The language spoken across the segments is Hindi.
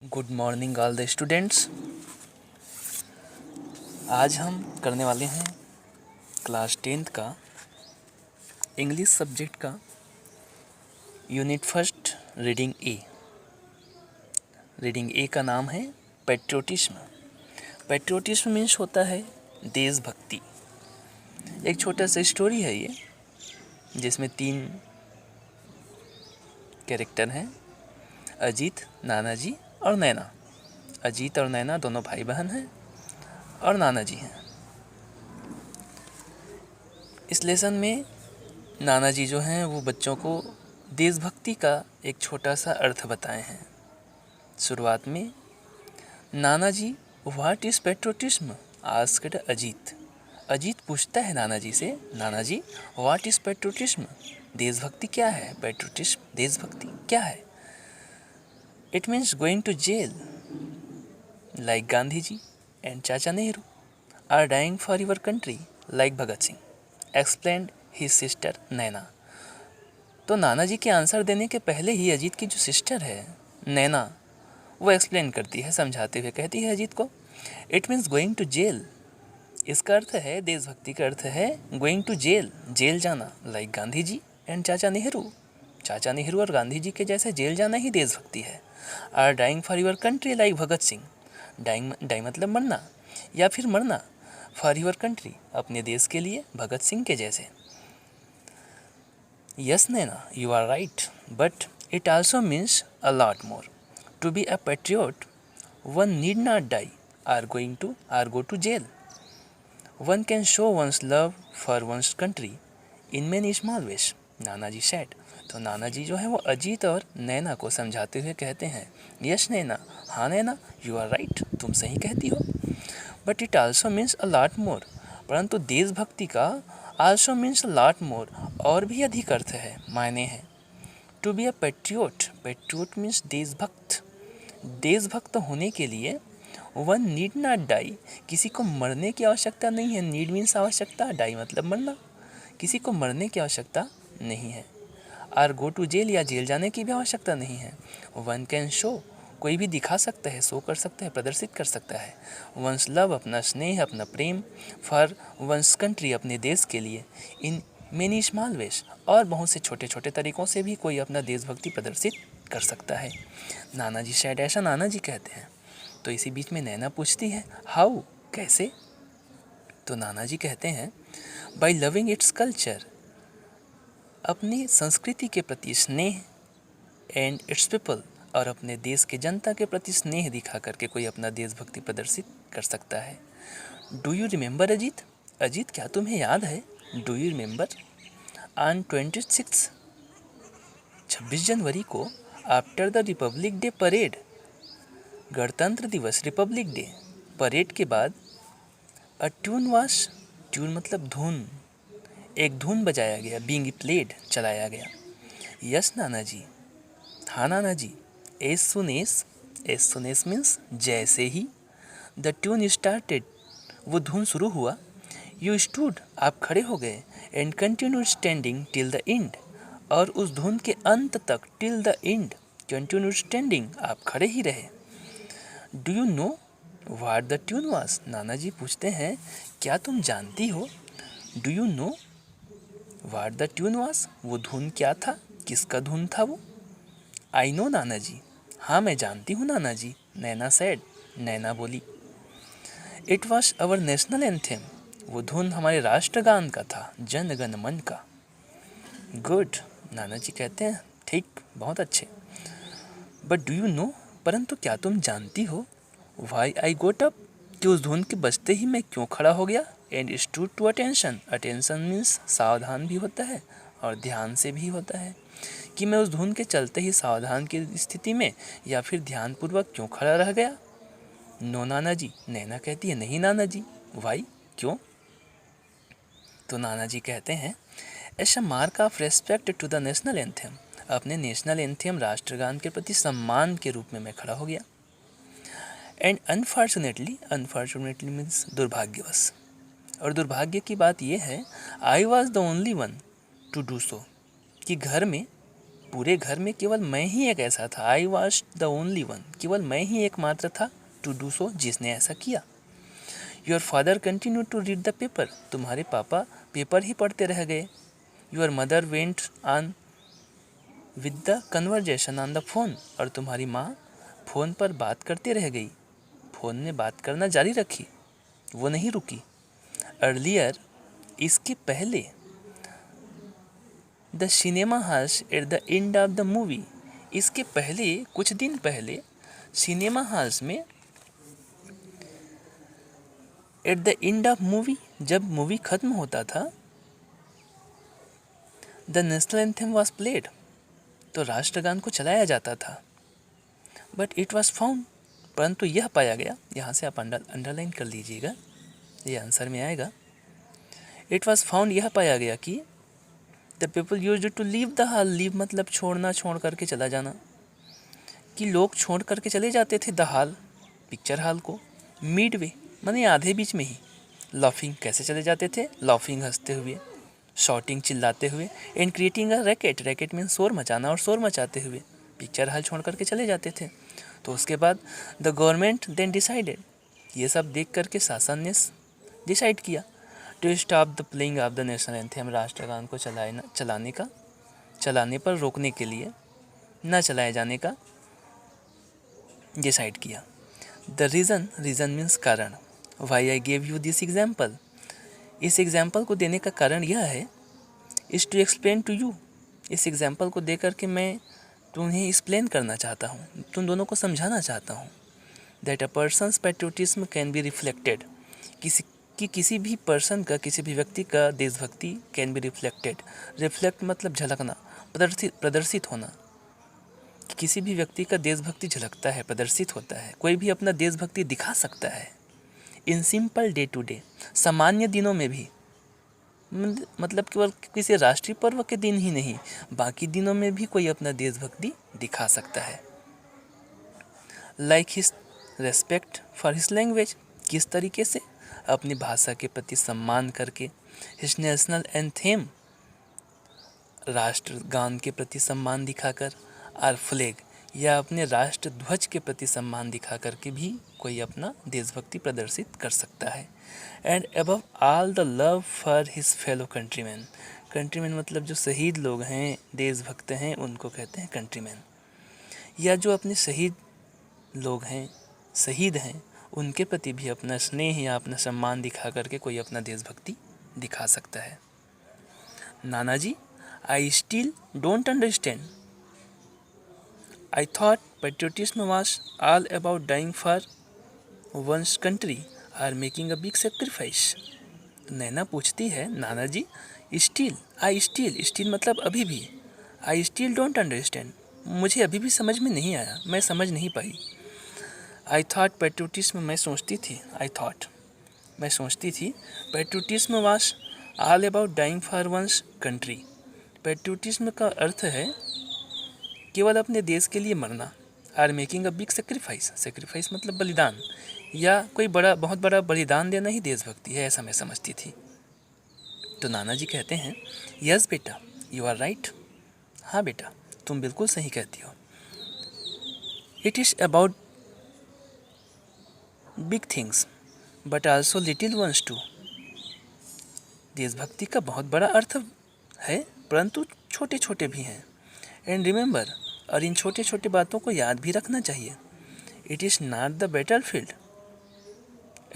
Good morning all the students. आज हम करने वाले हैं क्लास 10th का इंग्लिश सब्जेक्ट का यूनिट फर्स्ट रीडिंग ए। रीडिंग ए का नाम है पैट्रियोटिज्म। पैट्रियोटिज्म मीन्स होता है देशभक्ति। एक छोटा सा स्टोरी है ये, जिसमें 3 कैरेक्टर हैं, अजीत, नानाजी और नैना। अजीत और नैना दोनों भाई बहन हैं और नानाजी हैं। इस लेसन में नानाजी जो हैं वो बच्चों को देशभक्ति का एक छोटा सा अर्थ बताए हैं। शुरुआत में नानाजी what is patriotism asked Ajit. Ajit पूछता है नानाजी से, नानाजी व्हाट इज़ पैट्रियोटिज्म, देशभक्ति क्या है? पैट्रियोटिज्म देशभक्ति क्या है? It means going to jail like Gandhi ji and Chacha Nehru, or dying for your country like Bhagat Singh, explained his sister Naina. तो नानाजी के आंसर देने के पहले ही अजीत की जो सिस्टर है नैना, वो एक्सप्लेन करती है, समझाते हुए कहती है अजीत को, it means going to jail. इसका अर्थ है, देशभक्ति का अर्थ है गोइंग टू जेल, जेल जाना, लाइक गांधी जी एंड चाचा नेहरू। चाचा नेहरू और गांधी जी के जैसे जेल जाना ही देशभक्ति है। Or dying for your country like Bhagat Singh, die मतलब मरना या फिर मरना, फॉर योर कंट्री अपने देश के लिए, भगत सिंह के जैसे। Yes Naina, you are right, but it also means a lot more. To be a patriot one need not die or go to jail. One can show one's love for one's country in many small ways, Nanaji said. तो नानाजी जो है वो अजीत और नैना को समझाते हुए कहते हैं, यस नैना, हाँ नैना, यू आर राइट, तुम सही कहती हो, but it also means a lot more, परंतु देशभक्ति का also means a lot more, और भी अधिक अर्थ है, मायने हैं। To be a patriot, patriot means देशभक्त। देशभक्त होने के लिए वन नीड नॉट डाई, किसी को मरने की आवश्यकता नहीं है। नीड मीन्स आवश्यकता, डाई मतलब मरना, किसी को मरने की आवश्यकता नहीं है। आर गो टू जेल, या जेल जाने की भी आवश्यकता नहीं है। वन कैन शो, कोई भी दिखा सकता है, शो कर सकता है, प्रदर्शित कर सकता है। वंस लव, अपना स्नेह, अपना प्रेम, फॉर वंस कंट्री, अपने देश के लिए, इन मेनी स्मॉल वेज, और बहुत से छोटे छोटे तरीक़ों से भी कोई अपना देशभक्ति प्रदर्शित कर सकता है। नानाजी शायद, ऐसा नानाजी कहते हैं। तो इसी बीच में नैना पूछती है, हाउ, कैसे? तो नानाजी कहते हैं, बाई लविंग इट्स कल्चर, अपनी संस्कृति के प्रति स्नेह, एंड इट्स पीपल, और अपने देश के जनता के प्रति स्नेह दिखा करके कोई अपना देशभक्ति प्रदर्शित कर सकता है। Do you remember Ajit, Ajit क्या तुम्हें याद है? डू यू रिमेंबर ऑन 26 जनवरी को, after the Republic day parade, गणतंत्र दिवस, रिपब्लिक डे परेड के बाद, अ ट्यून वास, ट्यून मतलब धुन, एक धुन बजाया गया, बीइंग प्लेड, चलाया गया। यस नानाजी, हाँ नानाजी, एज सुन एस मीन्स जैसे ही, द ट्यून स्टार्टेड, वो धुन शुरू हुआ, यू स्टूड, आप खड़े हो गए, and continue standing till the end, और उस धुन के अंत तक, till the end, continue standing, आप खड़े ही रहे। Do you know what the tune was, नानाजी पूछते हैं, क्या तुम जानती हो? Do you know what the tune was, वो धुन क्या था, किसका धुन था वो? आई नो नानाजी, हाँ मैं जानती हूँ नानाजी, नैना सेड, नैना बोली। It was our national anthem, वो धुन हमारे राष्ट्रगान का था, जन गण मन का। गुड, नानाजी कहते हैं, ठीक, बहुत अच्छे। बट डू यू नो, परंतु क्या तुम जानती हो, वाई आई गोट अप, कि उस धुन के बजते ही मैं क्यों खड़ा हो गया, and stood to attention, attention means सावधान भी होता है और ध्यान से भी होता है, कि मैं उस धुन के चलते ही सावधान की स्थिति में या फिर ध्यानपूर्वक क्यों खड़ा रह गया। नो नानाजी, नैना कहती है, नहीं नानाजी। वाई, क्यों? तो नानाजी कहते हैं, as a mark of respect to the national anthem, अपने नेशनल एंथेम राष्ट्रगान के प्रति सम्मान के रूप में मैं खड़ा हो गया। एंड अनफॉर्चुनेटली, अनफॉर्चुनेटली मीन्स दुर्भाग्यवश, और दुर्भाग्य की बात यह है, I was the only one two do so, कि घर में पूरे घर में केवल मैं ही एक ऐसा था, I was the only one, केवल मैं ही एकमात्र था टू डू सो, जिसने ऐसा किया। Your father continue to read the paper, तुम्हारे पापा पेपर ही पढ़ते रह गए। Your mother went on with the conversation on the phone, और तुम्हारी माँ फ़ोन पर बात करते रह गई, फ़ोन में बात करना जारी रखी, वो नहीं रुकी। अर्लियर, इसके पहले, the cinema halls at the end of the movie, इसके पहले, कुछ दिन पहले सिनेमा हॉल्स में at the end of movie, जब मूवी खत्म होता था, the national anthem was played, तो राष्ट्रगान को चलाया जाता था। बट इट वॉज फाउंड, परंतु यह पाया गया, यहाँ से आप अंडरलाइन कर लीजिएगा, ये आंसर में आएगा। इट वॉज फाउंड, यह पाया गया कि the people used to leave the hall, leave मतलब छोड़ना, छोड़ करके चला जाना, कि लोग छोड़ करके चले जाते थे द हॉल, पिक्चर हॉल को, मिड वे माने आधे बीच में ही। लाफिंग, कैसे चले जाते थे, लाफिंग हंसते हुए, शॉटिंग चिल्लाते हुए, and creating a racket, racket mean शोर मचाना, और शोर मचाते हुए पिक्चर हॉल छोड़ करके चले जाते थे। तो उसके बाद द गवर्नमेंट देन डिसाइडेड, ये सब देख करके शासन ने डिसाइड किया to stop the playing of the national anthem, राष्ट्रगान को चलाने पर रोकने के लिए, न चलाए जाने का डिसाइड किया। द रीज़न मीन्स कारण, why I gave you this example, इस एग्जाम्पल को देने का कारण यह है, is to explain to you, इस एग्जाम्पल को दे करके मैं तुम्हें एक्सप्लेन करना चाहता हूँ, तुम दोनों को समझाना चाहता हूँ, that a persons patriotism can be reflected, किसी भी पर्सन का, किसी भी व्यक्ति का देशभक्ति कैन बी रिफ्लेक्टेड, रिफ्लेक्ट मतलब झलकना, प्रदर्शित होना, कि किसी भी व्यक्ति का देशभक्ति झलकता है, प्रदर्शित होता है, कोई भी अपना देशभक्ति दिखा सकता है। In simple day to day, सामान्य दिनों में भी, मतलब केवल किसी राष्ट्रीय पर्व के दिन ही नहीं, बाकी दिनों में भी कोई अपना देशभक्ति दिखा सकता है। Like his respect for his language, किस तरीके से, अपनी भाषा के प्रति सम्मान करके, हिज नेशनल एंथेम, राष्ट्रगान के प्रति सम्मान दिखाकर, और फ्लैग या अपने राष्ट्र ध्वज के प्रति सम्मान दिखा करके भी कोई अपना देशभक्ति प्रदर्शित कर सकता है। And above all the love for his fellow countryman, countryman मतलब जो शहीद लोग हैं, देशभक्त हैं, उनको कहते हैं कंट्रीमैन, या जो अपने शहीद लोग हैं, शहीद हैं, उनके प्रति भी अपना स्नेह या अपना सम्मान दिखा करके कोई अपना देशभक्ति दिखा सकता है। नानाजी, I still don't understand, I thought patriotism was all about dying for one's country or making a big sacrifice. नैना पूछती है, नाना जी, स्टिल मतलब अभी भी, आई स्टिल डोंट अंडरस्टैंड, मुझे अभी भी समझ में नहीं आया, मैं समझ नहीं पाई। आई थॉट पेट्रियोटिज्म, मैं सोचती थी patriotism was all about dying for one's country, patriotism का अर्थ है केवल अपने देश के लिए मरना, or making a big sacrifice मतलब बलिदान, या कोई बहुत बड़ा बलिदान देना ही देशभक्ति है, ऐसा मैं समझती थी। तो नाना जी कहते हैं, यस बेटा, यू आर राइट, हाँ बेटा, तुम बिल्कुल सही कहती हो। It is about big things but also little ones too, देशभक्ति का बहुत बड़ा अर्थ है, परंतु छोटे छोटे भी हैं। एंड रिमेंबर, और इन छोटे छोटे बातों को याद भी रखना चाहिए। It is not the battle field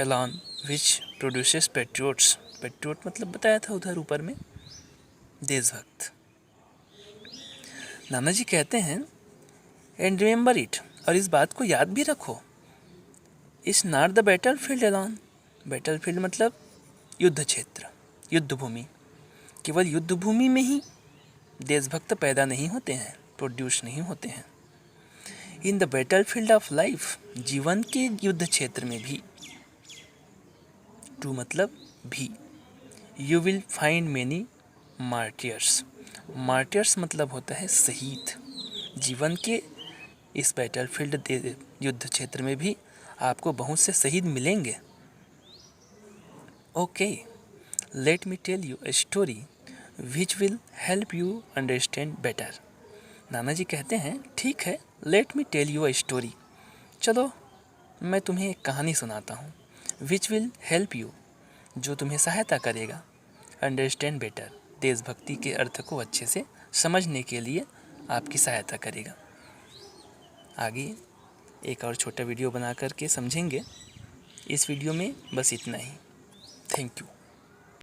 alone which produces patriots, patriot मतलब बताया था उधर ऊपर में, देशभक्त। नाना जी कहते हैं, एंड रिमेंबर इट, और इस बात को याद भी रखो, it's not the battle field alone, battle field मतलब युद्ध क्षेत्र, युद्ध भूमि, केवल युद्ध भूमि में ही देशभक्त पैदा नहीं होते हैं, प्रोड्यूस नहीं होते हैं। In the battle field of life, जीवन के युद्ध क्षेत्र में भी, टू मतलब भी, you will find many martyrs, martyrs मतलब होता है शहीद, जीवन के इस बैटल फील्ड युद्ध क्षेत्र में भी आपको बहुत से शहीद मिलेंगे। Okay, let me tell you a story which will help you understand better. नाना जी कहते हैं, ठीक है, let me tell you a story. चलो मैं तुम्हें एक कहानी सुनाता हूँ, विच विल हेल्प यू, जो तुम्हें सहायता करेगा, अंडरस्टैंड बेटर, देशभक्ति के अर्थ को अच्छे से समझने के लिए आपकी सहायता करेगा। आगे एक और छोटा वीडियो बना करके समझेंगे। इस वीडियो में बस इतना ही। Thank you.